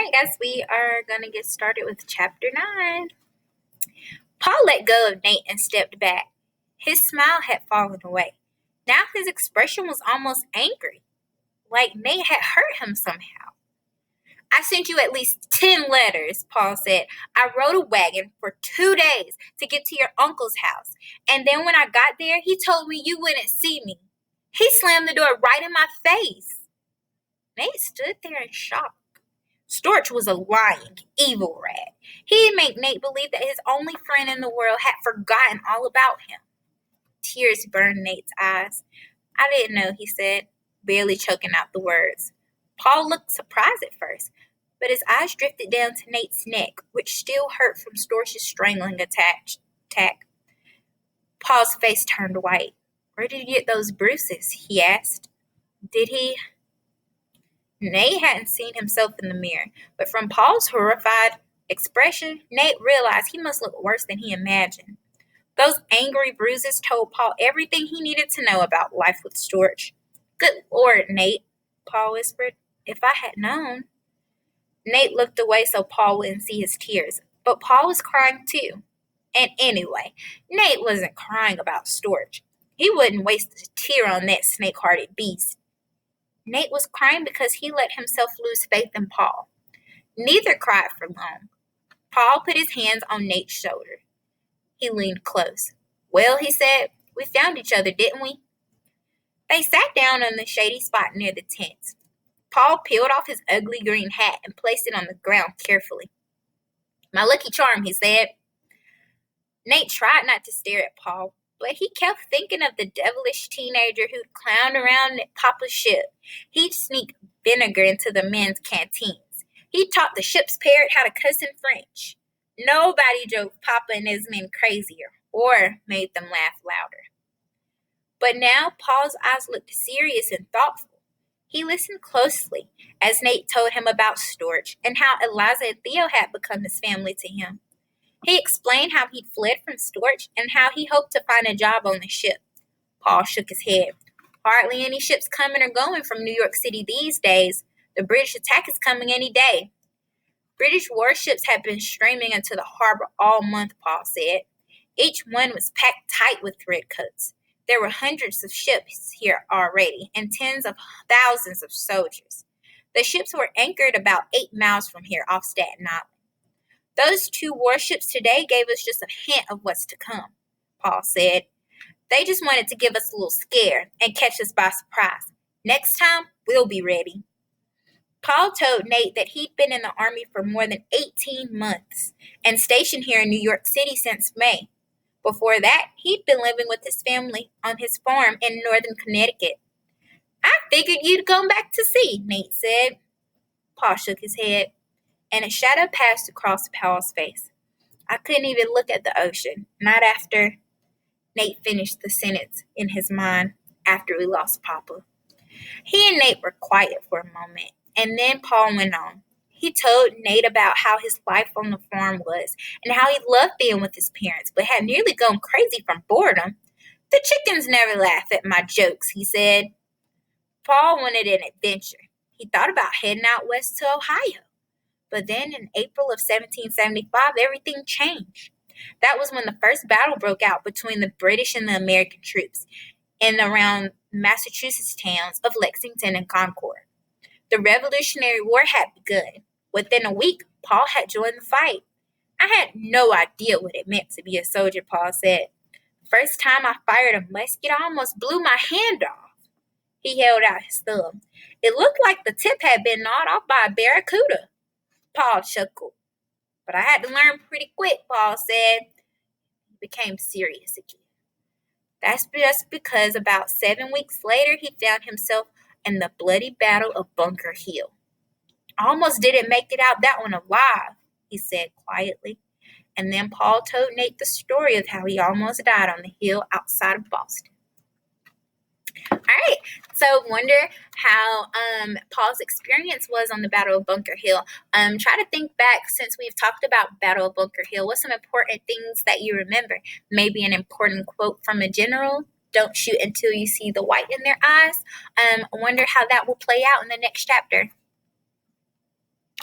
right, guys, we are going to get started with chapter 9. Paul let go of Nate and stepped back. His smile had fallen away. Now his expression was almost angry, like Nate had hurt him somehow. I sent you at least 10 letters, Paul said. I rode a wagon for 2 days to get to your uncle's house, and then when I got there, he told me you wouldn't see me. He slammed the door right in my face. Nate stood there in shock. Storch was a lying, evil rat. He'd make Nate believe that his only friend in the world had forgotten all about him. Tears burned Nate's eyes. I didn't know, he said, barely choking out the words. Paul looked surprised at first, but his eyes drifted down to Nate's neck, which still hurt from Storch's strangling attack. Paul's face turned white. Where did you get those bruises? He asked. Did he? Nate hadn't seen himself in the mirror, but from Paul's horrified expression, Nate realized he must look worse than he imagined. Those angry bruises told Paul everything he needed to know about life with Storch. Good Lord, Nate, Paul whispered. If I had known. Nate looked away so Paul wouldn't see his tears, but Paul was crying too. And anyway, Nate wasn't crying about Storch. He wouldn't waste a tear on that snake-hearted beast. Nate was crying because he let himself lose faith in Paul. Neither cried for long. Paul put his hands on Nate's shoulder. He leaned close. Well, he said, we found each other, didn't we? They sat down on the shady spot near the tents. Paul peeled off his ugly green hat and placed it on the ground carefully. My lucky charm, he said. Nate tried not to stare at Paul, but he kept thinking of the devilish teenager who'd clown around at Papa's ship. He'd sneak vinegar into the men's canteens. He taught the ship's parrot how to cuss in French. Nobody drove Papa and his men crazier or made them laugh louder. But now Paul's eyes looked serious and thoughtful. He listened closely as Nate told him about Storch and how Eliza and Theo had become his family to him. He explained how he'd fled from Storch and how he hoped to find a job on the ship. Paul shook his head. Hardly any ships coming or going from New York City these days. The British attack is coming any day. British warships had been streaming into the harbor all month, Paul said. Each one was packed tight with redcoats. There were hundreds of ships here already and tens of thousands of soldiers. The ships were anchored about 8 miles from here off Staten Island. Those 2 warships today gave us just a hint of what's to come, Paul said. They just wanted to give us a little scare and catch us by surprise. Next time, we'll be ready. Paul told Nate that he'd been in the Army for more than 18 months and stationed here in New York City since May. Before that, he'd been living with his family on his farm in northern Connecticut. I figured you'd come back to sea, Nate said. Paul shook his head, and a shadow passed across Paul's face. I couldn't even look at the ocean, not after. Nate finished the sentence in his mind after we lost Papa. He and Nate were quiet for a moment, and then Paul went on. He told Nate about how his life on the farm was and how he loved being with his parents, but had nearly gone crazy from boredom. The chickens never laugh at my jokes, he said. Paul wanted an adventure. He thought about heading out west to Ohio. But then in April of 1775, everything changed. That was when the first battle broke out between the British and the American troops in around Massachusetts towns of Lexington and Concord. The Revolutionary War had begun. Within a week, Paul had joined the fight. I had no idea what it meant to be a soldier, Paul said. The first time I fired a musket, I almost blew my hand off. He held out his thumb. It looked like the tip had been gnawed off by a barracuda. Paul chuckled. But I had to learn pretty quick, Paul said. He became serious again. That's just because about 7 weeks later, he found himself in the bloody Battle of Bunker Hill. I almost didn't make it out that one alive, he said quietly. And then Paul told Nate the story of how he almost died on the hill outside of Boston. All right, so wonder how Paul's experience was on the Battle of Bunker Hill. Try to think back since we've talked about Battle of Bunker Hill. What's some important things that you remember? Maybe an important quote from a general. Don't shoot until you see the white in their eyes. I wonder how that will play out in the next chapter.